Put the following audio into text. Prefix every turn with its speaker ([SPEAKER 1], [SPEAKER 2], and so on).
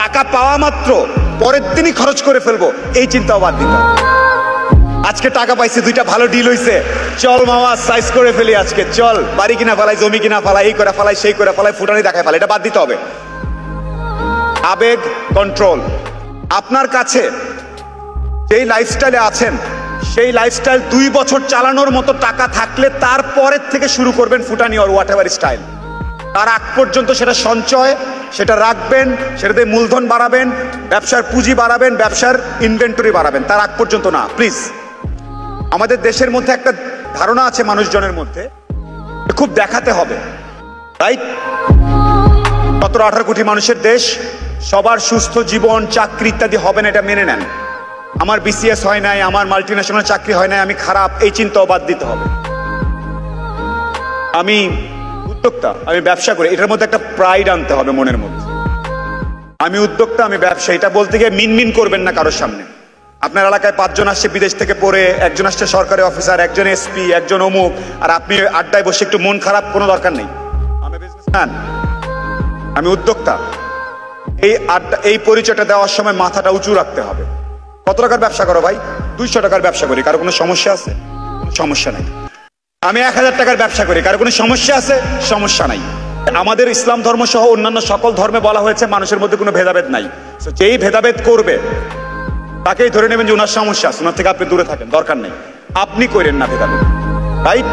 [SPEAKER 1] টাকা পাওয়া মাত্র পরের দিনই খরচ করে ফেলবো, এই চিন্তাও বাদ দিতে হবে। আজকে টাকা পাইছি, দুইটা ভালো ডিল হইছে, চল মামা সাইজ করে ফেলি, আজকে চল বাড়ি কিনা ফেলাই, জমি কিনা ফেলাই, এই করে ফেলাই, সেই করে ফেলাই, ফুটানি দেখায় ফেলাই, এটা বাদ দিতে হবে। আবেগ কন্ট্রোল। আপনার কাছে যেই লাইফস্টাইলে আছেন সেই লাইফস্টাইল 2 বছর চালানোর মতো টাকা থাকলে তারপরের থেকে শুরু করবেন ফুটানি অর হোয়াট এভার স্টাইল। তার আগ পর্যন্ত সেটা সঞ্চয়, সেটা রাখবেন, সেটাতে মূলধন বাড়াবেন, ব্যবসার পুঁজি বাড়াবেন, ব্যবসার ইনভেন্টরি বাড়াবেন, তার আগ পর্যন্ত না প্লিজ। আমাদের দেশের মধ্যে একটা ধারণা আছে মানুষজনের মধ্যে, খুব দেখাতে হবে, রাইট? 17-18 কোটি মানুষের দেশ, সবার সুস্থ জীবন, চাকরি ইত্যাদি হবে না, এটা মেনে নেন। আমার বিসিএস হয় নাই, আমার মাল্টিন্যাশনাল চাকরি হয় নাই, আমি খারাপ, এই চিন্তাও বাদ দিতে হবে। আমি উদ্যোক্তা, আমি ব্যবসা করি, এটার মধ্যে একটা প্রাইড আনতে হবে মনের মধ্যে। আমি উদ্যোক্তা, আমি ব্যবসা, এটা বলতে গিয়ে মিনমিন করবেন না কারোর সামনে। আপনার এলাকায় 5 জন আসছে বিদেশ থেকে পড়ে, একজন আসছে সরকারি অফিসার, একজন এসপি, একজন অমুক, আর আপনি আড্ডায় বসে একটু মন খারাপ, কোনো দরকার নেই। আমি বিজনেসম্যান, আমি উদ্যোক্তা, এই পরিচয়টা দেওয়ার সময় মাথাটা উঁচু রাখতে হবে। কত টাকার ব্যবসা করো ভাই? 200 টাকার ব্যবসা করি, কারো কোনো সমস্যা আছে? কোনো সমস্যা নাই। আমি 1000 টাকার ব্যবসা করি, কারো কোনো সমস্যা আছে? সমস্যা নাই। আমাদের ইসলাম ধর্ম সহ অন্যান্য সকল ধর্মে বলা হয়েছে মানুষের মধ্যে কোনো ভেদাভেদ নাই। যেই ভেদাভেদ করবে তাকেই ধরে নেবেন যে ওনার সমস্যা আছে, ওনার থেকে আপনি দূরে থাকেন, দরকার নেই। আপনি করেন না ভেদাভেদ, রাইট?